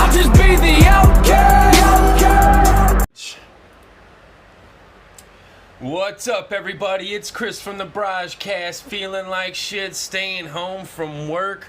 I'll just be the outcast. What's up, everybody? It's Chris from the BrahjCast, feeling like shit, staying home from work.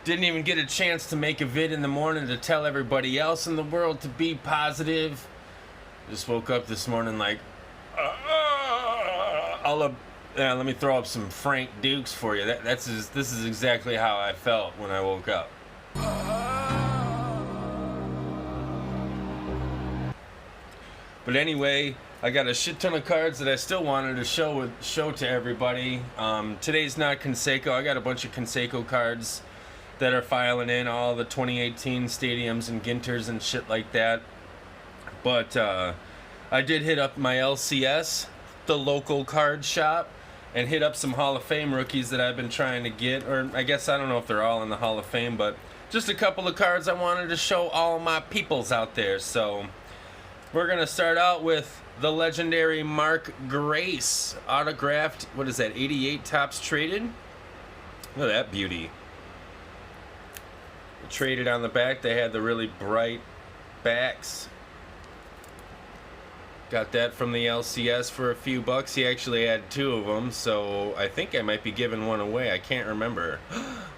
Didn't even get a chance to make a vid in the morning to tell everybody else in the world to be positive. Just woke up this morning like, let me throw up some Frank Dukes for you. This is exactly how I felt when I woke up. But anyway, I got a shit ton of cards that I still wanted to show to everybody. Today's not Conseco. I got a bunch of Conseco cards that are filing in, all the 2018 stadiums and Ginters and shit like that. But I did hit up my LCS, the local card shop, and hit up some Hall of Fame rookies that I've been trying to get. Or I guess I don't know if they're all in the Hall of Fame, but just a couple of cards I wanted to show all my peoples out there. So we're going to start out with the legendary Mark Grace, autographed, what is that, 88 tops traded? Look at that beauty. Traded on the back, they had the really bright backs. Got that from the LCS for a few bucks. He actually had two of them, so I think I might be giving one away. I can't remember.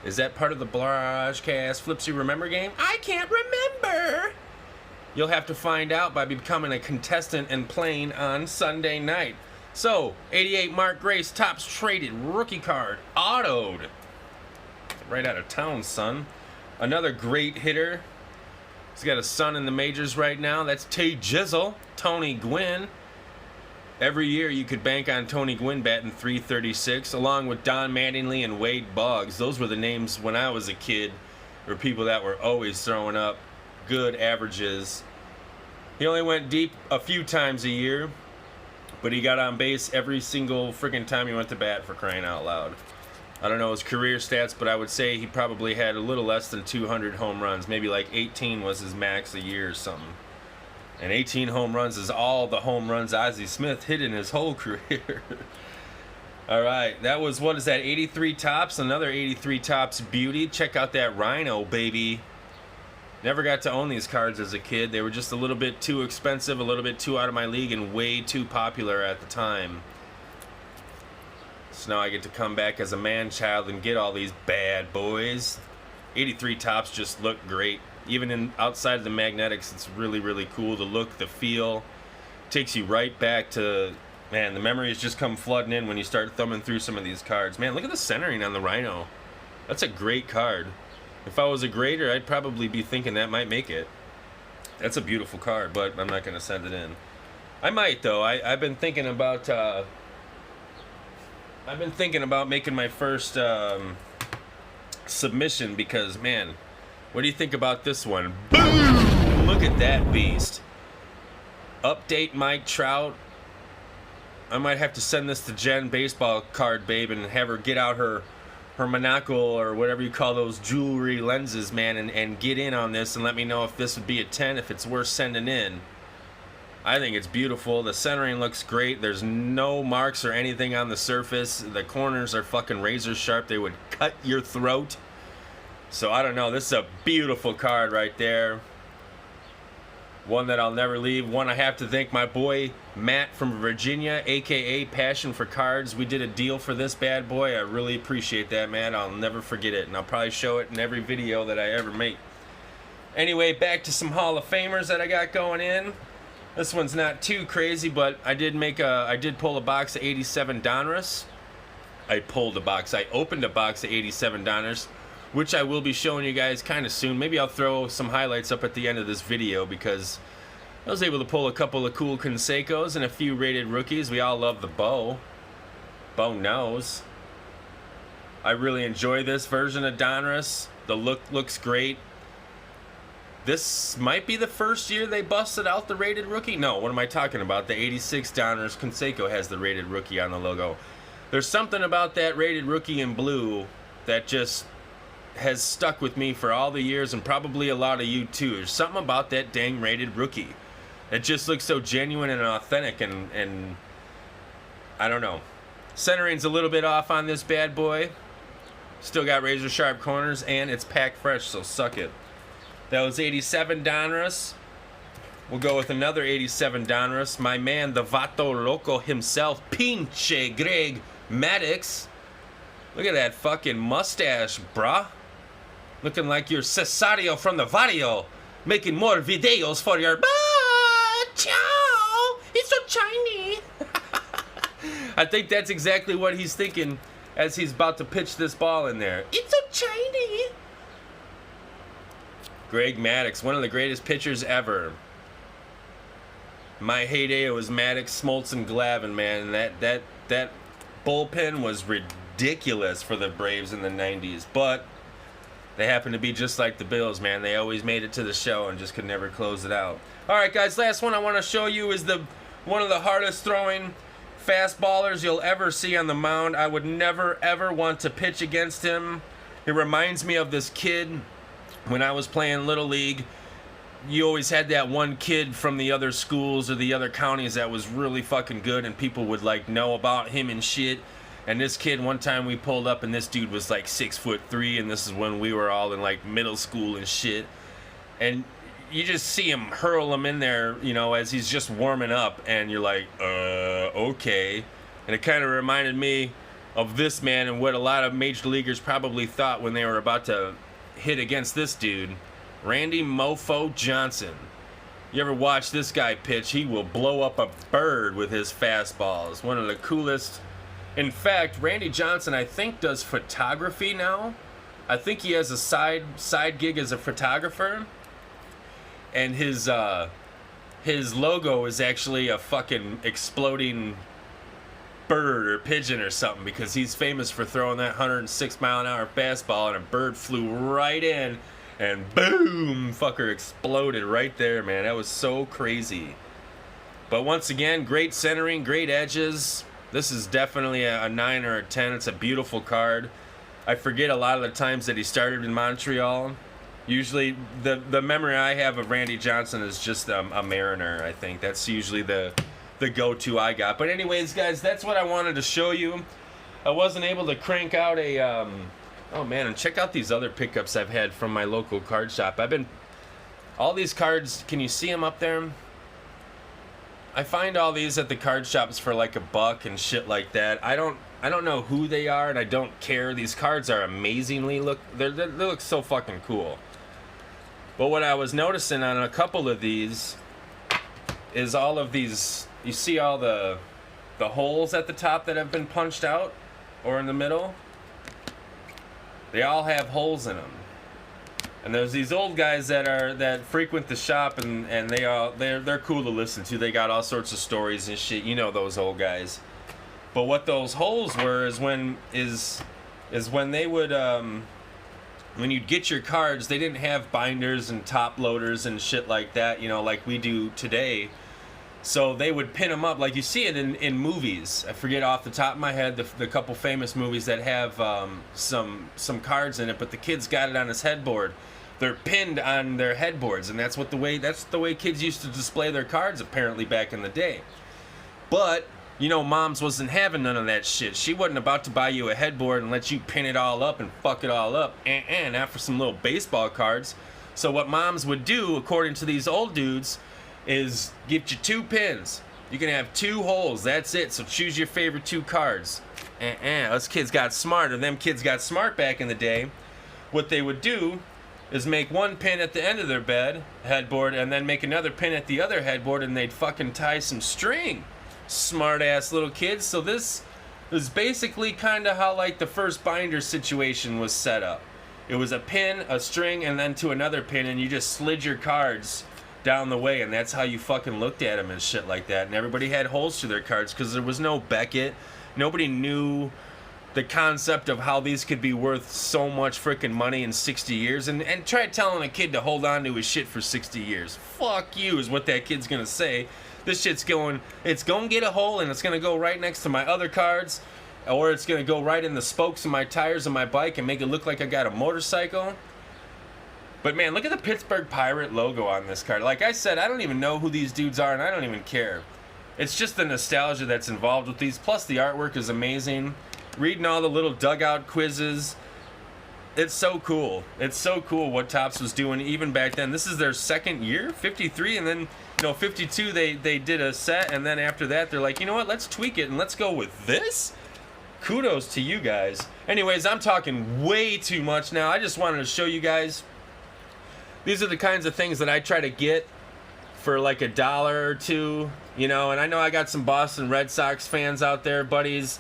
Is that part of the BrahjCast Flips You Remember game? I can't remember! You'll have to find out by becoming a contestant and playing on Sunday night. So, 88 Mark Grace, tops traded, rookie card, autoed. Right out of town, son. Another great hitter. He's got a son in the majors right now. That's Tay Jizzle, Tony Gwynn. Every year you could bank on Tony Gwynn batting .336, along with Don Mattingly and Wade Boggs. Those were the names when I was a kid, or people that were always throwing up good averages. He only went deep a few times a year, but he got on base every single freaking time he went to bat, for crying out loud. I don't know his career stats, but I would say he probably had a little less than 200 home runs. Maybe like 18 was his max a year or something. And 18 home runs is all the home runs Ozzie Smith hit in his whole career. All right, that was, what is that, 83 tops? Another 83 tops beauty. Check out that Rhino, baby. Never got to own these cards as a kid. They were just a little bit too expensive, a little bit too out of my league, and way too popular at the time. So now I get to come back as a man-child and get all these bad boys. 83 tops just look great. Even outside of the magnetics, it's really, really cool. The look, the feel. Takes you right back to, man, the memories just come flooding in when you start thumbing through some of these cards. Man, look at the centering on the Rhino. That's a great card. If I was a grader, I'd probably be thinking that might make it. That's a beautiful card, but I'm not going to send it in. I might, though. I've been thinking about... making my first submission because, man, what do you think about this one? Boom! Look at that beast. Update Mike Trout. I might have to send this to Jen, baseball card babe, and have her get out her monocle or whatever you call those jewelry lenses, man, and get in on this and let me know if this would be a 10, if it's worth sending in. I think it's beautiful. The centering looks great. There's no marks or anything on the surface. The corners are fucking razor sharp. They would cut your throat. So I don't know. This is a beautiful card right there. One that I'll never leave. One I have to thank my boy Matt from Virginia, aka Passion for Cards. We did a deal for this bad boy. I really appreciate that, man. I'll never forget it, and I'll probably show it in every video that I ever make. Anyway, back to some Hall of Famers that I got going in. This one's not too crazy, but I did pull a box of 87 Donruss. I opened a box of 87 Donruss, which I will be showing you guys kind of soon. Maybe I'll throw some highlights up at the end of this video because I was able to pull a couple of cool Consecos and a few rated rookies. We all love the Bo. Bo knows. I really enjoy this version of Donruss. The look looks great. This might be the first year they busted out the rated rookie. No, what am I talking about? The 86 Donruss Conseco has the rated rookie on the logo. There's something about that rated rookie in blue that just has stuck with me for all the years, and probably a lot of you too. There's something about that dang rated rookie. It just looks so genuine and authentic, and I don't know. Centering's a little bit off on this bad boy. Still got razor sharp corners, and it's packed fresh, so suck it. That was 87 Donruss. We'll go with another 87 Donruss. My man, the Vato Loco himself, Pinche Greg Maddux. Look at that fucking mustache, bruh. Looking like you're Cesario from the Vario, making more videos for your... Ciao! It's so shiny! I think that's exactly what he's thinking as he's about to pitch this ball in there. It's so shiny! Greg Maddux, one of the greatest pitchers ever. My heyday, it was Maddux, Smoltz, and Glavine, man. That bullpen was ridiculous for the Braves in the 90s. But they happen to be just like the Bills, man. They always made it to the show and just could never close it out. All right, guys, last one I want to show you is one of the hardest throwing fastballers you'll ever see on the mound. I would never, ever want to pitch against him. It reminds me of this kid when I was playing Little League. You always had that one kid from the other schools or the other counties that was really fucking good, and people would like know about him and shit. And this kid, one time we pulled up and this dude was like 6'3", and this is when we were all in like middle school and shit. And you just see him hurl him in there, you know, as he's just warming up, and you're like, okay. And it kind of reminded me of this man and what a lot of major leaguers probably thought when they were about to hit against this dude, Randy Mofo Johnson. You ever watch this guy pitch? He will blow up a bird with his fastballs. One of the coolest. In fact, Randy Johnson, I think, does photography now. I think he has a side gig as a photographer. And his logo is actually a fucking exploding bird or pigeon or something, because he's famous for throwing that 106-mile-an-hour fastball, and a bird flew right in and boom, fucker exploded right there, man. That was so crazy. But once again, great centering, great edges. This is definitely a 9 or a 10. It's a beautiful card. I forget a lot of the times that he started in Montreal. Usually, the memory I have of Randy Johnson is just a Mariner, I think. That's usually the go-to I got. But anyways, guys, that's what I wanted to show you. I wasn't able to crank out a... oh, man, and check out these other pickups I've had from my local card shop. All these cards, can you see them up there? I find all these at the card shops for like $1 and shit like that. I don't know who they are, and I don't care. These cards are amazingly they look so fucking cool. But what I was noticing on a couple of these is all of these. You see all the holes at the top that have been punched out, or in the middle. They all have holes in them. And there's these old guys that frequent the shop, and they're cool to listen to. They got all sorts of stories and shit. You know those old guys. But what those holes were is when they would when you'd get your cards, they didn't have binders and top loaders and shit like that, you know, like we do today. So they would pin them up like you see it in movies. I forget off the top of my head the couple famous movies that have some cards in it, but the kid's got it on his headboard. They're pinned on their headboards, and that's the way kids used to display their cards apparently back in the day. But you know, moms wasn't having none of that shit. She wasn't about to buy you a headboard and let you pin it all up and fuck it all up. Not for some little baseball cards. So what moms would do, according to these old dudes, is get you 2 pins. You can have 2 holes. That's it. So choose your favorite 2 cards. Us kids got smarter. Them kids got smart back in the day. What they would do is make 1 pin at the end of their headboard, and then make another pin at the other headboard, and they'd fucking tie some string. Smart ass little kids. So this is basically kind of how like the first binder situation was set up. It was a pin, a string, and then to another pin, and you just slid your cards down the way, and that's how you fucking looked at them and shit like that. And everybody had holes to their cards because there was no Beckett. Nobody knew the concept of how these could be worth so much freaking money in 60 years. And try telling a kid to hold on to his shit for 60 years. Fuck you is what that kid's gonna say. This shit's it's gonna get a hole, and it's gonna go right next to my other cards, or it's gonna go right in the spokes of my tires of my bike and make it look like I got a motorcycle. But man, look at the Pittsburgh Pirate logo on this card. Like I said, I don't even know who these dudes are, and I don't even care. It's just the nostalgia that's involved with these, plus the artwork is amazing. Reading all the little dugout quizzes, it's so cool. It's so cool what Topps was doing even back then. This is their second year, 53, and then 52 they did a set, and then after that they're like, you know what, let's tweak it and let's go with this. Kudos to you guys. Anyways, I'm talking way too much now. I just wanted to show you guys. These are the kinds of things that I try to get for like $1 or $2, and I know I got some Boston Red Sox fans out there, buddies.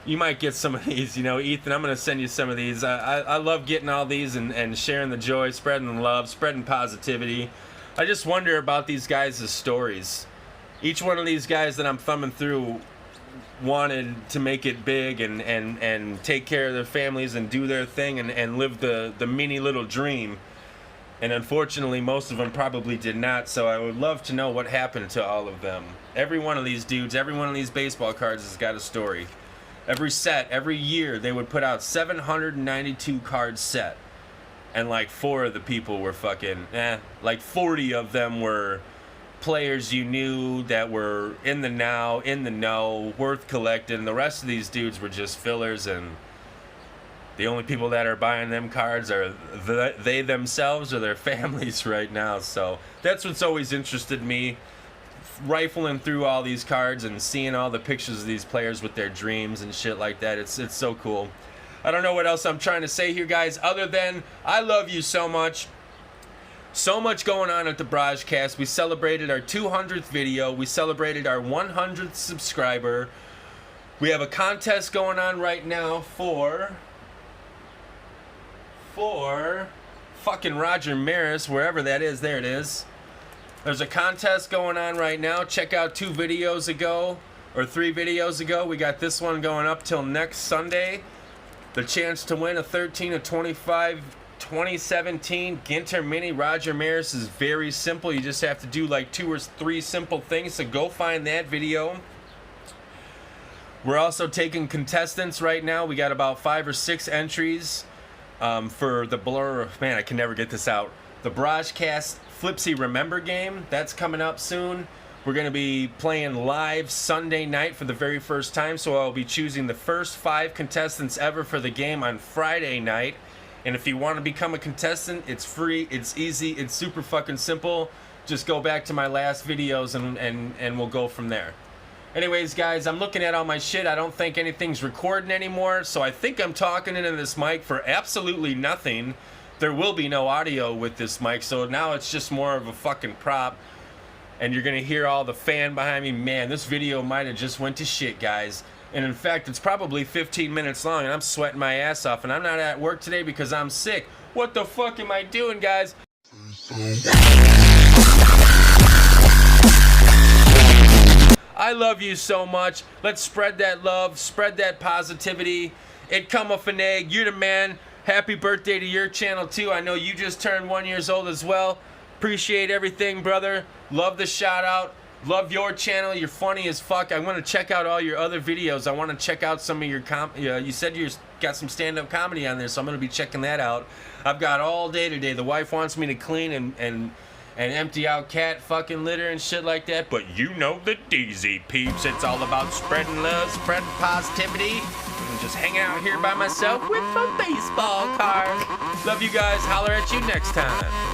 You might get some of these, Ethan, I'm going to send you some of these. I love getting all these and sharing the joy, spreading the love, spreading positivity. I just wonder about these guys' stories. Each one of these guys that I'm thumbing through wanted to make it big and take care of their families and do their thing and live the mini little dream. And unfortunately, most of them probably did not, so I would love to know what happened to all of them. Every one of these dudes, every one of these baseball cards has got a story. Every set, every year, they would put out 792 card set. And like 4 of the people were fucking, like 40 of them were players you knew that were in the now, in the know, worth collecting. The rest of these dudes were just fillers, and the only people that are buying them cards are they themselves or their families right now. So that's what's always interested me, rifling through all these cards and seeing all the pictures of these players with their dreams and shit like that. It's so cool. I don't know what else I'm trying to say here, guys, other than I love you so much. So much going on at the BrahjCast. We celebrated our 200th video. We celebrated our 100th subscriber. We have a contest going on right now for fucking Roger Maris, wherever that is. There it is. There's a contest going on right now. Check out 2 videos ago, or 3 videos ago. We got this one going up till next Sunday. The chance to win a 13 of 25 2017 Ginter Mini Roger Maris is very simple. You just have to do like 2 or 3 simple things, so go find that video. We're also taking contestants right now. We got about 5 or 6 entries for the Blur. Man, I can never get this out. The BrahjCast Flipsy Remember game. That's coming up soon. We're going to be playing live Sunday night for the very first time, so I'll be choosing the first 5 contestants ever for the game on Friday night. And if you want to become a contestant, it's free, it's easy, it's super fucking simple. Just go back to my last videos and we'll go from there. Anyways, guys, I'm looking at all my shit. I don't think anything's recording anymore, so I think I'm talking into this mic for absolutely nothing. There will be no audio with this mic, so now it's just more of a fucking prop. And you're going to hear all the fan behind me. Man, this video might have just went to shit, guys. And in fact, it's probably 15 minutes long, and I'm sweating my ass off, and I'm not at work today because I'm sick. What the fuck am I doing, guys? I love you so much. Let's spread that love, spread that positivity. It come off an egg. You're the man. Happy birthday to your channel, too. I know you just turned 1 year old as well. Appreciate everything, brother. Love the shout out. Love your channel. You're funny as fuck. I want to check out all your other videos. I want to check out some of your you said you got some stand-up comedy on there, so I'm going to be checking that out. I've got all day today. The wife wants me to clean and empty out cat fucking litter and shit like that, but you know the DZ peeps. It's all about spreading love, spreading positivity, and just hanging out here by myself with a baseball card. Love you guys. Holler at you next time.